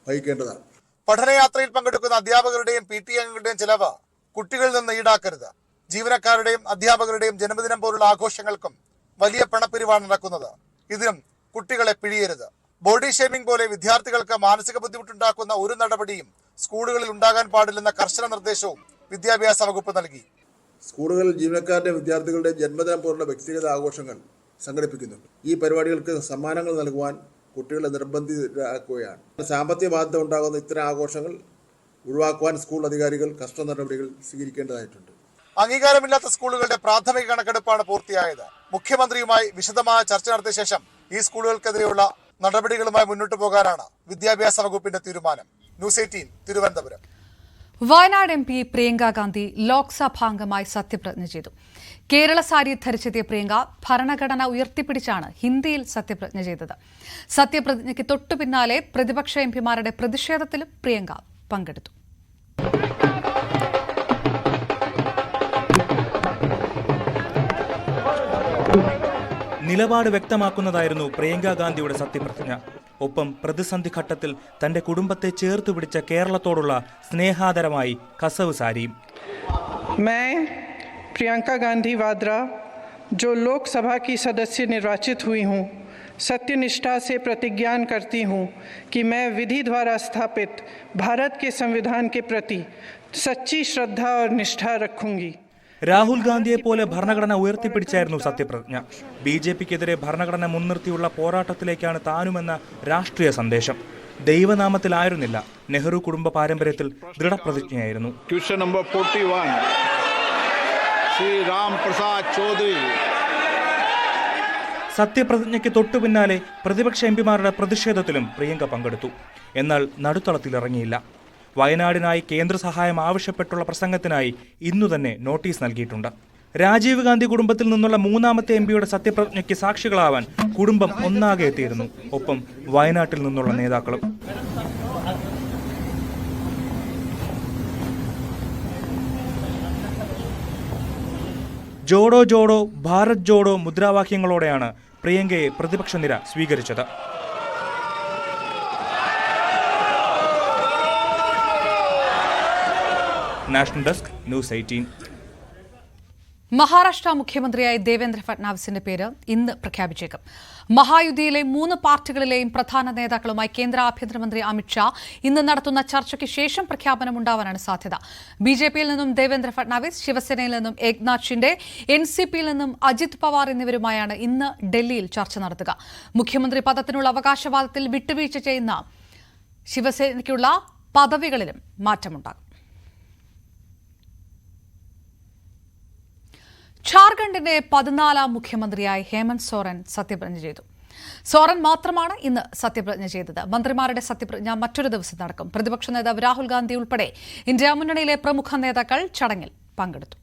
വഹിക്കേണ്ടതാണ്. പഠനയാത്രയിൽ പങ്കെടുക്കുന്ന അധ്യാപകരുടെയും PT അംഗങ്ങളുടെയും ചെലവ് കുട്ടികളിൽ നിന്ന് ഈടാക്കരുത്. ജീവനക്കാരുടെയും അധ്യാപകരുടെയും ജന്മദിനം പോലുള്ള ആഘോഷങ്ങൾക്കും വലിയ പണപ്പിരിവാണ് നടക്കുന്നത്. ഇതിനും കുട്ടികളെ പിഴിയരുത്. ബോഡി ഷേമിംഗ് പോലെ വിദ്യാർത്ഥികൾക്ക് മാനസിക ബുദ്ധിമുട്ടുണ്ടാക്കുന്ന ഒരു നടപടിയും സ്കൂളുകളിൽ ഉണ്ടാകാൻ പാടില്ലെന്ന കർശന നിർദ്ദേശവും വിദ്യാഭ്യാസ വകുപ്പ് നൽകി. സ്കൂളുകളിൽ ജീവനക്കാരുടെ വിദ്യാർത്ഥികളുടെ ജന്മദിനം പോലുള്ള വ്യക്തിഗത ആഘോഷങ്ങൾ സംഘടിപ്പിക്കുന്നുണ്ട്. ഈ പരിപാടികൾക്ക് സമ്മാനങ്ങൾ നൽകുവാൻ കുട്ടികളെ നിർബന്ധിതരാക്കുകയാണ്. സാമ്പത്തിക ബാധ്യത ഉണ്ടാകുന്ന ഇത്തരം ആഘോഷങ്ങൾ ഒഴിവാക്കുവാൻ സ്കൂൾ അധികാരികൾ കർശന നടപടികൾ സ്വീകരിക്കേണ്ടതായിട്ടുണ്ട്. അംഗീകാരമില്ലാത്ത സ്കൂളുകളുടെ പ്രാഥമിക കണക്കെടുപ്പാണ് പൂർത്തിയായത്. മുഖ്യമന്ത്രിയുമായി വിശദമായ ചർച്ച നടത്തിയ ശേഷം ഈ സ്കൂളുകൾക്കെതിരെയുള്ള നടപടികളുമായി മുന്നോട്ട് പോകാനാണ് വിദ്യാഭ്യാസ വകുപ്പിന്റെ തീരുമാനം. ന്യൂസ് 18 തിരുവനന്തപുരം. വയനാട് MP പ്രിയങ്ക ഗാന്ധി ലോക്സഭാംഗമായി സത്യപ്രതിജ്ഞ ചെയ്തു. കേരള സാരി ധരിച്ചെത്തിയ പ്രിയങ്ക ഭരണഘടന ഉയർത്തിപ്പിടിച്ചാണ് ഹിന്ദിയിൽ സത്യപ്രതിജ്ഞ ചെയ്തത്. സത്യപ്രതിജ്ഞയ്ക്ക് തൊട്ടു പിന്നാലെ പ്രതിപക്ഷ MPമാരുടെ പ്രതിഷേധത്തിലും പ്രിയങ്ക പങ്കെടുത്തു. നിലപാട് വ്യക്തമാക്കുന്നതായിരുന്നു പ്രിയങ്ക ഗാന്ധിയുടെ സത്യപ്രതിജ്ഞ. ഒപ്പം പ്രതിസന്ധി ഘട്ടത്തിൽ തന്റെ കുടുംബത്തെ ചേർത്ത് പിടിച്ച കേരളത്തോടുള്ള സ്നേഹാദരമായി കസവ് സാരിയും. मैं प्रियंका गांधी वाड्रा जो लोकसभा की सदस्य निर्वाचित हुई हूँ, सत्यनिष्ठा से प्रतिज्ञान करती हूँ कि मैं विधि द्वारा स्थापित भारत के संविधान के प्रति सच्ची श्रद्धा और निष्ठा रखूंगी. രാഹുൽ ഗാന്ധിയെ പോലെ ഭരണഘടന ഉയർത്തിപ്പിടിച്ചായിരുന്നു സത്യപ്രതിജ്ഞ. BJPക്കെതിരെ ഭരണഘടന മുൻനിർത്തിയുള്ള പോരാട്ടത്തിലേക്കാണ് താനുമെന്ന രാഷ്ട്രീയ സന്ദേശം. ദൈവനാമത്തിലായിരുന്നില്ല, നെഹ്റു കുടുംബ പാരമ്പര്യത്തിൽ ദൃഢപ്രതിജ്ഞയായിരുന്നു. Question number 41, Sri Ram Prasad Chaudhary. സത്യപ്രതിജ്ഞയ്ക്ക് തൊട്ടു പിന്നാലെ പ്രതിപക്ഷ MPമാരുടെ പ്രതിഷേധത്തിലും പ്രിയങ്ക പങ്കെടുത്തു. എന്നാൽ നടുത്തളത്തിലിറങ്ങിയില്ല. വയനാടിനായി കേന്ദ്ര സഹായം ആവശ്യപ്പെട്ടുള്ള പ്രസംഗത്തിനായി ഇന്നു തന്നെ നോട്ടീസ് നൽകിയിട്ടുണ്ട്. രാജീവ് ഗാന്ധി കുടുംബത്തിൽ നിന്നുള്ള മൂന്നാമത്തെ MPയുടെ സത്യപ്രതിജ്ഞയ്ക്ക് സാക്ഷികളാവാൻ കുടുംബം ഒന്നാകെ എത്തിയിരുന്നു. ഒപ്പം വയനാട്ടിൽ നിന്നുള്ള നേതാക്കളും. ജോഡോ ജോഡോ ഭാരത് ജോഡോ മുദ്രാവാക്യങ്ങളോടെയാണ് പ്രിയങ്കയെ പ്രതിപക്ഷ നിര സ്വീകരിച്ചത്. National desk news 18. മഹാരാഷ്ട്ര മുഖ്യമന്ത്രിയായി ദേവേന്ദ്ര ഫട്നാവിസിന്റെ പേര് ഇന്ന് പ്രഖ്യാപിച്ചേക്കും. മഹായുതിയിലെ 3 പാർട്ടികളിലെയും പ്രധാന നേതാക്കളുമായി കേന്ദ്ര ആഭ്യന്തരമന്ത്രി അമിത്ഷാ ഇന്ന് നടത്തുന്ന ചർച്ചയ്ക്ക് ശേഷം പ്രഖ്യാപനമുണ്ടാവാനാണ് സാധ്യത. BJPയിൽ നിന്നും ദേവേന്ദ്ര ഫട്നാവിസ്, ശിവസേനയിൽ നിന്നും ഏക്നാഥ് ഷിൻഡെ, NCPയിൽ നിന്നും അജിത് പവാർ എന്നിവരുമായാണ് ഇന്ന് ഡൽഹിയിൽ ചർച്ച നടത്തുക. മുഖ്യമന്ത്രി പദത്തിനുള്ള അവകാശവാദത്തിൽ വിട്ടുവീഴ്ച ചെയ്യുന്ന ശിവസേനയ്ക്കുള്ള പദവികളിലും മാറ്റമുണ്ടാകും. ഝാർഖണ്ഡിന്റെ 14ാം മുഖ്യമന്ത്രിയായി ഹേമന്ത് സോറൻ സത്യപ്രതിജ്ഞ ചെയ്തു. സോറൻ മാത്രമാണ് ഇന്ന് സത്യപ്രതിജ്ഞ ചെയ്തത്. മന്ത്രിമാരുടെ സത്യപ്രതിജ്ഞ മറ്റൊരു ദിവസം നടക്കും. പ്രതിപക്ഷ നേതാവ് രാഹുൽ ഗാന്ധി ഉൾപ്പെടെ ഇന്ത്യ മുന്നണിയിലെ പ്രമുഖ നേതാക്കൾ ചടങ്ങിൽ പങ്കെടുത്തു.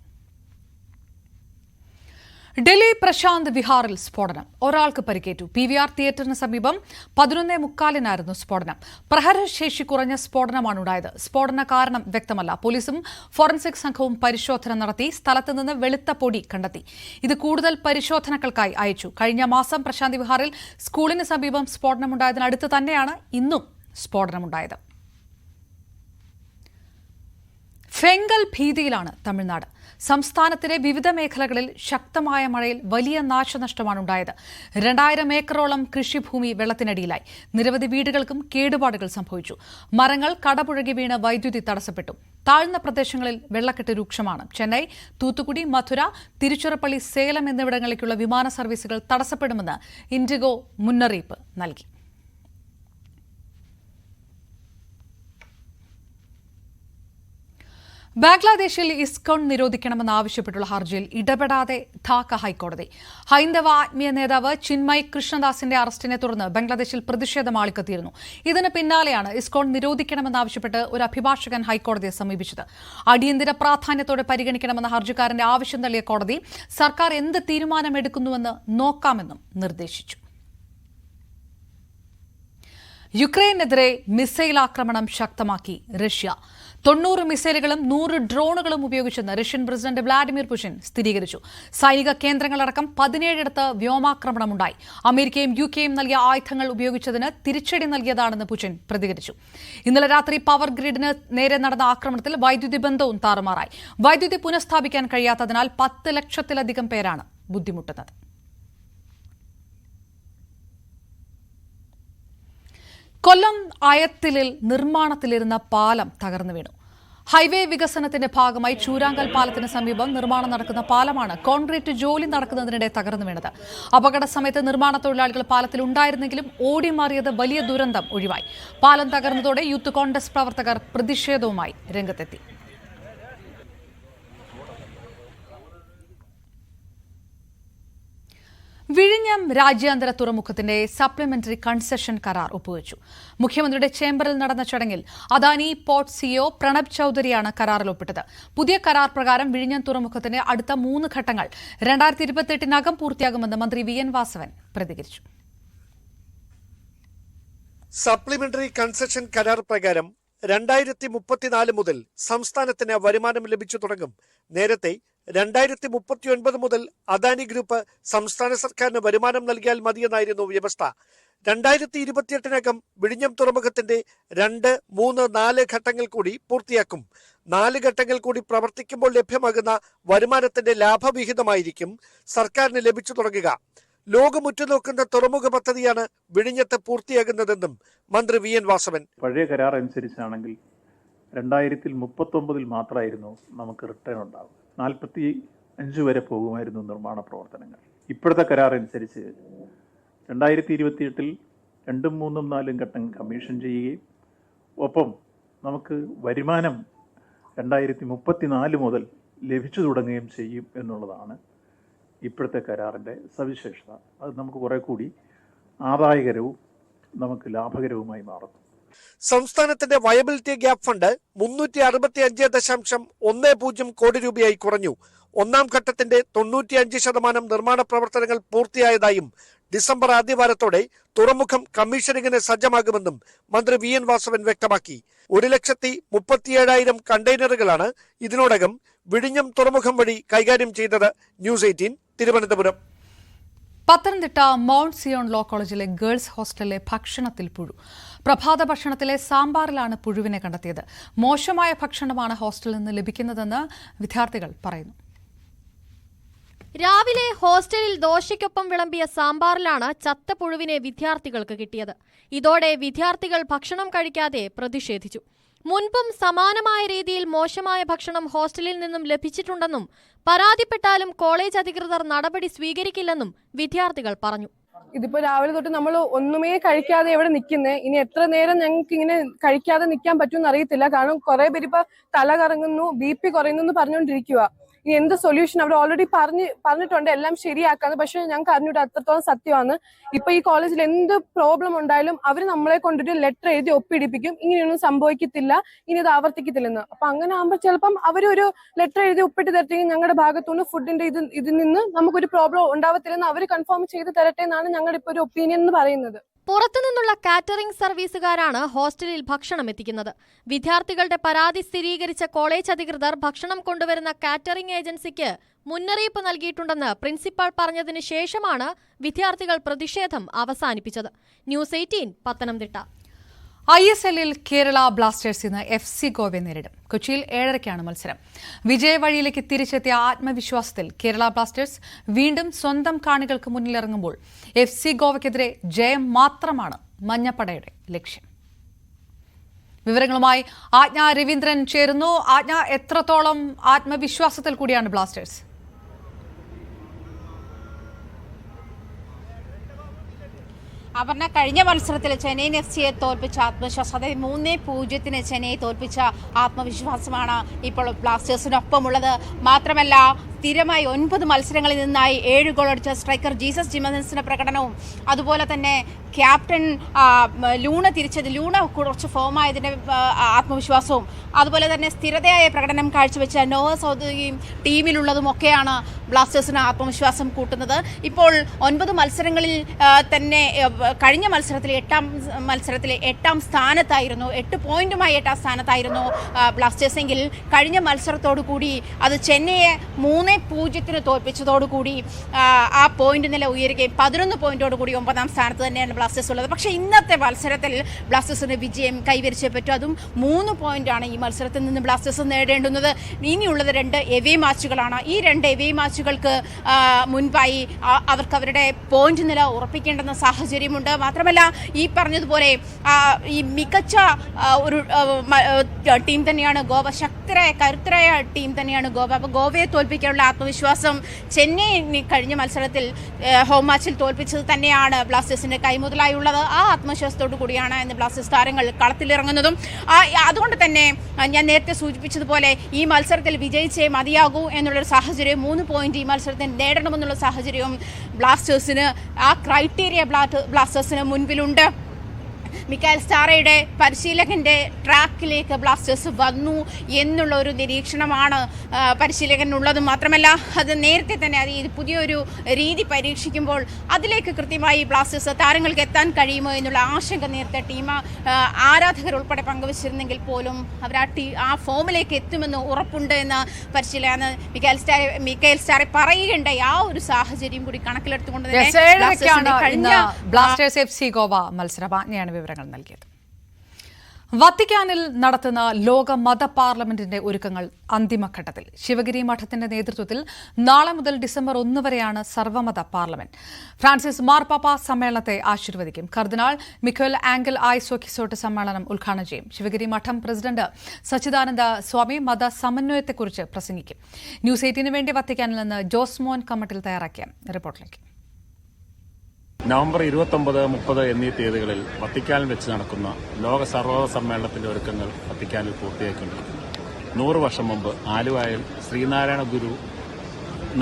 ഡൽഹി പ്രശാന്ത് വിഹാറിൽ സ്ഫോടനം. ഒരാൾക്ക് പരിക്കേറ്റു. PVR തിയേറ്ററിന് സമീപം 11:45 സ്ഫോടനം. പ്രഹരശേഷി കുറഞ്ഞ സ്ഫോടനമാണ് ഉണ്ടായത്. സ്ഫോടന കാരണം വ്യക്തമല്ല. പോലീസും ഫോറൻസിക് സംഘവും പരിശോധന നടത്തി. സ്ഥലത്ത് നിന്ന് വെളുത്ത പൊടി കണ്ടെത്തി. ഇത് കൂടുതൽ പരിശോധനകൾക്കായി അയച്ചു. കഴിഞ്ഞ മാസം പ്രശാന്ത് വിഹാറിൽ സ്കൂളിന് സമീപം സ്ഫോടനമുണ്ടായതിനടുത്ത് തന്നെയാണ് ഇന്നും സ്ഫോടനമുണ്ടായത്. ഫെങ്കൽ ഭീതിയിലാണ് തമിഴ്നാട്. സംസ്ഥാനത്തിലെ വിവിധ മേഖലകളിൽ ശക്തമായ മഴയിൽ വലിയ നാശനഷ്ടമാണ് ഉണ്ടായത്. 2000 ഏക്കറോളം കൃഷിഭൂമി വെള്ളത്തിനടിയിലായി. നിരവധി വീടുകൾക്കും കേടുപാടുകൾ സംഭവിച്ചു. മരങ്ങൾ കടപുഴകി വീണ് വൈദ്യുതി തടസ്സപ്പെട്ടു. താഴ്ന്ന പ്രദേശങ്ങളിൽ വെള്ളക്കെട്ട് രൂക്ഷമാണ്. ചെന്നൈ, തൂത്തുക്കുടി, മധുര, തിരുച്ചിറപ്പള്ളി, സേലം എന്നിവിടങ്ങളിലേക്കുള്ള വിമാന സർവീസുകൾ തടസ്സപ്പെടുമെന്ന് ഇൻഡിഗോ മുന്നറിയിപ്പ് നൽകി. ബംഗ്ലാദേശിൽ ഇസ്കോൺ നിരോധിക്കണമെന്നാവശ്യപ്പെട്ടുള്ള ഹർജിയിൽ ഇടപെടാതെ ധാക്ക ഹൈക്കോടതി. ഹൈന്ദവ ആത്മീയ നേതാവ് ചിന്മയ് കൃഷ്ണദാസിന്റെ അറസ്റ്റിനെ തുടർന്ന് ബംഗ്ലാദേശിൽ പ്രതിഷേധം ആളിക്കത്തിയിരുന്നു. ഇതിന് പിന്നാലെയാണ് ഇസ്കോൺ നിരോധിക്കണമെന്നാവശ്യപ്പെട്ട് ഒരു അഭിഭാഷകൻ ഹൈക്കോടതിയെ സമീപിച്ചത്. അടിയന്തര പ്രാധാന്യത്തോടെ പരിഗണിക്കണമെന്ന ഹർജിക്കാരന്റെ ആവശ്യം തള്ളിയ കോടതി സർക്കാർ എന്ത് തീരുമാനമെടുക്കുന്നുവെന്ന് നോക്കാമെന്നും നിർദ്ദേശിച്ചു. യുക്രൈനെതിരെ മിസൈൽ ആക്രമണം ശക്തമാക്കി റഷ്യ. 90 മിസൈലുകളും 100 ഡ്രോണുകളും ഉപയോഗിച്ചെന്ന് റഷ്യൻ പ്രസിഡന്റ് വ്ളാഡിമിർ പുടിൻ സ്ഥിരീകരിച്ചു. സൈനിക കേന്ദ്രങ്ങളടക്കം 17ഇടത്ത് വ്യോമാക്രമണമുണ്ടായി. അമേരിക്കയും UKയും നൽകിയ ആയുധങ്ങൾ ഉപയോഗിച്ചതിന് തിരിച്ചടി നൽകിയതാണെന്ന് പുടിൻ പ്രതികരിച്ചു. ഇന്നലെ രാത്രി പവർ ഗ്രിഡിന് നേരെ നടന്ന ആക്രമണത്തിൽ വൈദ്യുതി ബന്ധവും താറുമാറായി. വൈദ്യുതി പുനഃസ്ഥാപിക്കാൻ കഴിയാത്തതിനാൽ 10 ലക്ഷത്തിലധികം പേരാണ് ബുദ്ധിമുട്ടുന്നത്. കൊല്ലം അയത്തിലിൽ നിർമ്മാണത്തിലിരുന്ന പാലം തകർന്നു വീണു. ഹൈവേ വികസനത്തിന്റെ ഭാഗമായി ചൂരാങ്കൽ പാലത്തിന് സമീപം നിർമ്മാണം നടക്കുന്ന പാലമാണ് കോൺക്രീറ്റ് ജോലി നടക്കുന്നതിനിടെ തകർന്നു വീണത്. അപകട സമയത്ത് നിർമ്മാണ തൊഴിലാളികൾ പാലത്തിൽ ഉണ്ടായിരുന്നെങ്കിലും ഓടിമാറിയത് വലിയ ദുരന്തം ഒഴിവായി. പാലം തകർന്നതോടെ യൂത്ത് കോൺഗ്രസ് പ്രവർത്തകർ പ്രതിഷേധവുമായി രംഗത്തെത്തി. വിഴിഞ്ഞം രാജ്യാന്തര തുറമുഖത്തിന്റെ സപ്ലിമെന്ററി കൺസെഷൻ കരാർ ഒപ്പുവെച്ചു. മുഖ്യമന്ത്രിയുടെ ചേംബറിൽ നടന്ന ചടങ്ങിൽ അദാനി പോർട്ട് CEO പ്രണബ് ചൌധരിയാണ് കരാറിൽ ഒപ്പിട്ടത്. പുതിയ കരാർ പ്രകാരം വിഴിഞ്ഞം തുറമുഖത്തിന്റെ അടുത്ത 3 ഘട്ടങ്ങൾ 2028-നകം പൂർത്തിയാകുമെന്ന് മന്ത്രി VN വാസവൻ പ്രതികരിച്ചു. സപ്ലിമെന്ററി കൺസെഷൻ കരാർ പ്രകാരം 2034 മുതൽ സംസ്ഥാനത്തിന് വരുമാനം ലഭിച്ചു തുടങ്ങും. നേരത്തെ 2039 മുതൽ അദാനി ഗ്രൂപ്പ് സംസ്ഥാന സർക്കാരിന് വരുമാനം നൽകിയാൽ മതിയെന്നായിരുന്നു വ്യവസ്ഥ. 2028-നകം വിഴിഞ്ഞം തുറമുഖത്തിന്റെ 2, 3, 4 ഘട്ടങ്ങൾ കൂടി പൂർത്തിയാക്കും. 4 ഘട്ടങ്ങൾ കൂടി പ്രവർത്തിക്കുമ്പോൾ ലഭ്യമാകുന്ന വരുമാനത്തിന്റെ ലാഭവിഹിതമായിരിക്കും സർക്കാരിന് ലഭിച്ചു തുടങ്ങുക. ലോകമുറ്റുനോക്കുന്ന തുറമുഖ പദ്ധതിയാണ് വിഴിഞ്ഞത്ത് പൂർത്തിയാകുന്നതെന്നും മന്ത്രി VN വാസവൻ. പഴയ കരാർ അനുസരിച്ചാണെങ്കിൽ 2039 മാത്രമായിരുന്നു നമുക്ക് റിട്ടേൺ ഉണ്ടാവുക. 45 വരെ പോകുമായിരുന്നു നിർമ്മാണ പ്രവർത്തനങ്ങൾ. ഇപ്പോഴത്തെ കരാർ അനുസരിച്ച് 2028 2, 3, 4 ഘട്ടം കമ്മീഷൻ ചെയ്യുകയും ഒപ്പം നമുക്ക് വരുമാനം 2034 മുതൽ ലഭിച്ചു തുടങ്ങുകയും ചെയ്യും എന്നുള്ളതാണ് ഇപ്പോഴത്തെ കരാറിൻ്റെ സവിശേഷത. അത് നമുക്ക് കുറെ കൂടി ആദായകരവും നമുക്ക് ലാഭകരവുമായി മാറുന്നു. സംസ്ഥാനത്തിന്റെ വയബിലിറ്റി ഗ്യാപ് ഫണ്ട് 365.10 കോടി രൂപയായി കുറഞ്ഞു. 1ാം ഘട്ടത്തിന്റെ 95% നിർമ്മാണ പ്രവർത്തനങ്ങൾ പൂർത്തിയായതായും ഡിസംബർ ആദ്യവാരത്തോടെ തുറമുഖം കമ്മീഷനിങ്ങിന് സജ്ജമാകുമെന്നും മന്ത്രി VN വാസവൻ വ്യക്തമാക്കി. 1,37,000 കണ്ടെയ്നറുകളാണ് ഇതിനോടകം വിഴിഞ്ഞം തുറമുഖം വഴി കൈകാര്യം ചെയ്തത്. News 18 Thiruvananthapuram. Pathanamthitta mount Zion law കോളേജിലെ ഗേൾസ് ഹോസ്റ്റലിലെ ഭക്ഷണത്തിൽ പുഴു. പ്രഭാത ഭക്ഷണത്തിലെ സാമ്പാറിലാണ് പുഴുവിനെ കണ്ടെത്തിയത്. മോശമായ ഭക്ഷണമാണ് ഹോസ്റ്റലിൽ നിന്ന് ലഭിക്കുന്നതെന്ന് വിദ്യാർത്ഥികൾ പറയുന്നു. രാവിലെ ഹോസ്റ്റലിൽ ദോശയ്ക്കൊപ്പം വിളമ്പിയ സാമ്പാറിലാണ് ചത്ത പുഴുവിനെ വിദ്യാർത്ഥികൾക്ക് കിട്ടിയത്. ഇതോടെ വിദ്യാർത്ഥികൾ ഭക്ഷണം കഴിക്കാതെ പ്രതിഷേധിച്ചു. മുൻപും സമാനമായ രീതിയിൽ മോശമായ ഭക്ഷണം ഹോസ്റ്റലിൽ നിന്നും ലഭിച്ചിട്ടുണ്ടെന്നും പരാതിപ്പെട്ടാലും കോളേജ് അധികൃതർ നടപടി സ്വീകരിക്കില്ലെന്നും വിദ്യാർത്ഥികൾ പറഞ്ഞു. ഇതിപ്പോ രാവിലെ തൊട്ട് നമ്മൾ ഒന്നുമേ കഴിക്കാതെ എവിടെ നിൽക്കുന്നേ, ഇനി എത്ര നേരം ഞങ്ങൾക്ക് ഇങ്ങനെ കഴിക്കാതെ നിൽക്കാൻ പറ്റുമെന്ന് അറിയത്തില്ല. കാരണം കുറെ പേര് ഇപ്പൊ തല കറങ്ങുന്നു, BP കുറയുന്നു പറഞ്ഞുകൊണ്ടിരിക്കുക. ഇനി എന്ത് സൊല്യൂഷൻ അവർ ഓൾറെഡി പറഞ്ഞിട്ടുണ്ട് എല്ലാം ശരിയാക്കാന്ന്. പക്ഷെ ഞങ്ങൾക്ക് അറിഞ്ഞിട്ട് അത്രത്തോളം സത്യമാണ്. ഇപ്പൊ ഈ കോളേജിൽ എന്ത് പ്രോബ്ലം ഉണ്ടായാലും അവർ നമ്മളെ കൊണ്ടിട്ട് ലെറ്റർ എഴുതി ഒപ്പിടിപ്പിക്കും, ഇങ്ങനെയൊന്നും സംഭവിക്കത്തില്ല, ഇനി ഇത് ആവർത്തിക്കത്തില്ലെന്ന്. അപ്പൊ അങ്ങനെ ആകുമ്പോൾ ചിലപ്പം അവരൊരു ലെറ്റർ എഴുതി ഒപ്പിട്ട് തരട്ടെങ്കിൽ ഞങ്ങളുടെ ഭാഗത്തുനിന്ന് ഫുഡിന്റെ ഇതിൽ നിന്ന് നമുക്കൊരു പ്രോബ്ലം ഉണ്ടാവത്തില്ലെന്ന് അവർ കൺഫേം ചെയ്ത് തരട്ടെ എന്നാണ് ഞങ്ങളുടെ ഇപ്പൊ ഒരു ഒപ്പീനിയൻ എന്ന് പറയുന്നത്. പുറത്തുനിന്നുള്ള കാറ്ററിംഗ് സർവീസുകാരാണ് ഹോസ്റ്റലിൽ ഭക്ഷണം എത്തിക്കുന്നത്. വിദ്യാർത്ഥികളുടെ പരാതി സ്ഥിരീകരിച്ച കോളേജ് അധികൃതർ ഭക്ഷണം കൊണ്ടുവരുന്ന കാറ്ററിംഗ് ഏജൻസിക്ക് മുന്നറിയിപ്പ് നൽകിയിട്ടുണ്ടെന്ന് പ്രിൻസിപ്പൽ പറഞ്ഞതിന് ശേഷമാണ് വിദ്യാർത്ഥികൾ പ്രതിഷേധം അവസാനിപ്പിച്ചത്. ന്യൂസ് 18 പത്തനംതിട്ട. ISLൽ കേരള ബ്ലാസ്റ്റേഴ്സ് ഇന്ന് FC ഗോവയെ നേരിടും. കൊച്ചിയിൽ 7:30-ാണ് മത്സരം. വിജയവഴിയിലേക്ക് തിരിച്ചെത്തിയ ആത്മവിശ്വാസത്തിൽ കേരള ബ്ലാസ്റ്റേഴ്സ് വീണ്ടും സ്വന്തം കാണികൾക്ക് മുന്നിലിറങ്ങുമ്പോൾ FC ഗോവയ്ക്കെതിരെ ജയം മാത്രമാണ് മഞ്ഞപ്പടയുടെ ലക്ഷ്യം. വിവരങ്ങളുമായി ആജ്ഞ രവീന്ദ്രൻ ചേരുന്നു. ആജ്ഞ, എത്രത്തോളം ആത്മവിശ്വാസത്തിൽ കൂടിയാണ് ബ്ലാസ്റ്റേഴ്സ്? അപർണ, കഴിഞ്ഞ മത്സരത്തിൽ ചെന്നൈയിൻ FCയെ തോൽപ്പിച്ച ആത്മവിശ്വാസം, അതായത് 3-0 ചെന്നൈയെ തോൽപ്പിച്ച ആത്മവിശ്വാസമാണ് ഇപ്പോൾ ബ്ലാസ്റ്റേഴ്സിനൊപ്പമുള്ളത്. മാത്രമല്ല, സ്ഥിരമായി 9 മത്സരങ്ങളിൽ നിന്നായി 7 ഗോൾ അടിച്ച സ്ട്രൈക്കർ ജീസസ് ജിമൻസിന്റെ പ്രകടനവും, അതുപോലെ തന്നെ ക്യാപ്റ്റൻ ലൂണ തിരിച്ചത്, ലൂണ കുറച്ച് ഫോമായതിന്റെ ആത്മവിശ്വാസവും, അതുപോലെ തന്നെ സ്ഥിരതയായ പ്രകടനം കാഴ്ചവെച്ച നോവ സൗദിയും ടീമിലുള്ളതും ഒക്കെയാണ് ബ്ലാസ്റ്റേഴ്സിന് ആത്മവിശ്വാസം കൂട്ടുന്നത്. ഇപ്പോൾ 9 മത്സരങ്ങളിൽ തന്നെ കഴിഞ്ഞ മത്സരത്തിൽ 8ാം സ്ഥാനത്തായിരുന്നു, 8 പോയിന്റുമായി 8ാം സ്ഥാനത്തായിരുന്നു ബ്ലാസ്റ്റേഴ്സ്. എങ്കിൽ കഴിഞ്ഞ മത്സരത്തോടു കൂടി അത് ചെന്നൈയെ 3-0 തോൽപ്പിച്ചതോടുകൂടി ആ പോയിന്റ് നില ഉയരുകയും 11 പോയിന്റോട് കൂടി 9ാം സ്ഥാനത്ത് തന്നെയാണ് ബ്ലാസ്റ്റേഴ്സ് ഉള്ളത്. പക്ഷേ ഇന്നത്തെ മത്സരത്തിൽ ബ്ലാസ്റ്റേഴ്സിന് വിജയം കൈവരിച്ചേ പറ്റൂ. അതും 3 പോയിന്റാണ് ഈ മത്സരത്തിൽ നിന്ന് ബ്ലാസ്റ്റേഴ്സ് നേടേണ്ടുന്നത്. ഇനിയുള്ളത് 2 എവേ മാച്ചുകളാണ്. ഈ 2 എവേ മാച്ചുകൾക്ക് മുൻപായി അവർക്ക് അവരുടെ പോയിന്റ് നില ഉറപ്പിക്കേണ്ടുന്ന സാഹചര്യമുണ്ട്. മാത്രമല്ല, ഈ പറഞ്ഞതുപോലെ ഈ മികച്ച ഒരു ടീം തന്നെയാണ് ഗോവ, ശക്തരായ കരുത്തരായ ടീം തന്നെയാണ് ഗോവ. അപ്പോൾ ഗോവയെ തോൽപ്പിക്കാനുള്ള ആത്മവിശ്വാസം ചെന്നൈ കഴിഞ്ഞ മത്സരത്തിൽ ഹോം മാച്ചിൽ തോൽപ്പിച്ചത് തന്നെയാണ് ബ്ലാസ്റ്റേഴ്സിന്റെ കൈമുതലായുള്ളത്. ആ ആത്മവിശ്വാസത്തോടു കൂടിയാണ് ഇന്ന് ബ്ലാസ്റ്റേഴ്സ് താരങ്ങൾ കളത്തിലിറങ്ങുന്നതും. അതുകൊണ്ട് തന്നെ ഞാൻ നേരത്തെ സൂചിപ്പിച്ചതുപോലെ ഈ മത്സരത്തിൽ വിജയിച്ചേ മതിയാകൂ എന്നുള്ളൊരു സാഹചര്യം, 3 പോയിന്റ് ഈ മത്സരത്തിൽ നേടണമെന്നുള്ള സാഹചര്യവും ബ്ലാസ്റ്റേഴ്സിന്, ആ ക്രൈറ്റീരിയ ബ്ലാസ്റ്റേഴ്സിന് മുൻപിലുണ്ട്. മിക്കാൽ സ്റ്റാറയുടെ പരിശീലകന്റെ ട്രാക്കിലേക്ക് ബ്ലാസ്റ്റേഴ്സ് വന്നു എന്നുള്ള ഒരു നിരീക്ഷണമാണ് പരിശീലകനുള്ളത്. മാത്രമല്ല, അത് നേരത്തെ തന്നെ അത് പുതിയൊരു രീതി പരീക്ഷിക്കുമ്പോൾ അതിലേക്ക് കൃത്യമായി ബ്ലാസ്റ്റേഴ്സ് താരങ്ങൾക്ക് എത്താൻ കഴിയുമോ എന്നുള്ള ആശങ്ക നേരത്തെ ടീം ആരാധകർ ഉൾപ്പെടെ പങ്കുവച്ചിരുന്നെങ്കിൽ പോലും അവർ ആ ഫോമിലേക്ക് എത്തുമെന്ന് ഉറപ്പുണ്ട് എന്ന് പരിശീലകൻ മിക്കാൽ സ്റ്റാറെ പറയുകയുണ്ടായി. ആ ഒരു സാഹചര്യം കൂടി കണക്കിലെടുത്തുകൊണ്ട് തന്നെ ബ്ലാസ്റ്റേഴ്സ് FC ഗോവ മത്സരമാണ് വിവരങ്ങൾ നൽകിയത്. വത്തിക്കാനിൽ നടത്തുന്ന ലോക മത പാർലമെന്റിന്റെ ഒരുക്കങ്ങൾ അന്തിമഘട്ടത്തിൽ. ശിവഗിരി മഠത്തിന്റെ നേതൃത്വത്തിൽ നാളെ മുതൽ ഡിസംബർ 1 വരെയാണ് സർവ്വമത പാർലമെന്റ്. ഫ്രാൻസിസ് മാർപ്പാപ്പ സമ്മേളനത്തെ ആശീർവദിക്കും. കർദിനാൾ മിഖേൽ ആംഗൽ ആയ്സോക്കിസോട്ട് സമ്മേളനം ഉദ്ഘാടനം ചെയ്യും. ശിവഗിരി മഠം പ്രസിഡന്റ് സച്ചിദാനന്ദ സ്വാമി മത സമന്വയത്തെക്കുറിച്ച് പ്രസംഗിക്കും. ന്യൂസ് 18 വേണ്ടി വത്തിക്കാനിൽ നിന്ന് ജോസ്മോൻ കമ്മട്ടിൽ തയ്യാറാക്കിയ റിപ്പോർട്ടിലേക്ക്. നവംബർ 29, 30 എന്നീ തീയതികളിൽ വത്തിക്കാനിൽ വെച്ച് നടക്കുന്ന ലോക സർവ്വമത സമ്മേളനത്തിന്റെ ഒരുക്കങ്ങൾ വത്തിക്കാനിൽ പൂർത്തിയായിക്കൊണ്ടിരിക്കുന്നു. 100 വർഷം മുമ്പ് ആലുവായിൽ ശ്രീനാരായണ ഗുരു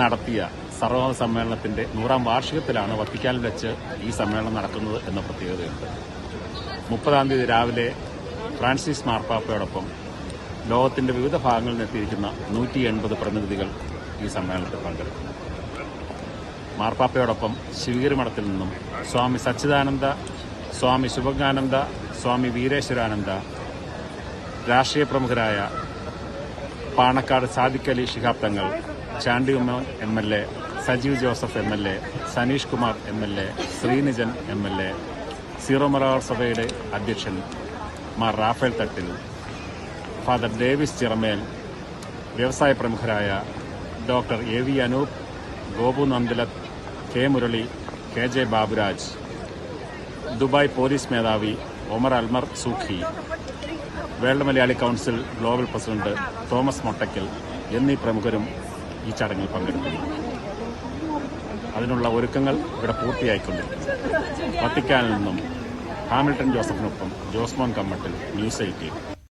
നടത്തിയ സർവ്വമത സമ്മേളനത്തിന്റെ 100ാം വാർഷികത്തിലാണ് വത്തിക്കാനിൽ വെച്ച് ഈ സമ്മേളനം നടക്കുന്നത് എന്ന പ്രത്യേകതയുണ്ട്. 30-ാം തീയതി രാവിലെ ഫ്രാൻസിസ് മാർപ്പാപ്പയോടൊപ്പം ലോകത്തിന്റെ വിവിധ ഭാഗങ്ങളിൽ നിന്നെത്തിയിരിക്കുന്ന 180 പ്രതിനിധികൾ ഈ സമ്മേളനത്തിൽ പങ്കെടുക്കും. മാർപ്പാപ്പയോടൊപ്പം ശിവഗിരി മഠത്തിൽ നിന്നും സ്വാമി സച്ചിദാനന്ദ, സ്വാമി ശുഭജ്ഞാനന്ദ, സ്വാമി വീരേശ്വരാനന്ദ, രാഷ്ട്രീയ പ്രമുഖരായ Panakkad Sadiq Ali Shihab Thangal, Chandy Oommen MLA, Sajeev Joseph MLA, Saneesh Kumar MLA, Sreenijan MLA, Syro Malabar സഭയുടെ അധ്യക്ഷൻ Mar Raphael Thattil, father Davis Chiramel, വ്യവസായ പ്രമുഖരായ doctor AV Anoop, Gopu Nandilath, K Murali, KJ Baburaj, Dubai police മേധാവി ഒമർ അൽമർ സൂഖി, world Malayali council global president Thomas Mottakkal എന്നീ പ്രമുഖരും ഈ ചടങ്ങിൽ പങ്കെടുക്കുന്നു. അതിനുള്ള ഒരുക്കങ്ങൾ ഇവിടെ പൂർത്തിയായിക്കൊണ്ടിരിക്കുന്നു. വത്തിക്കാനിൽ നിന്നും ഹാമിൽട്ടൺ ജോസഫിനൊപ്പം ജോസ്മോൻ കമ്മട്ടിൽ, ന്യൂസ് 18.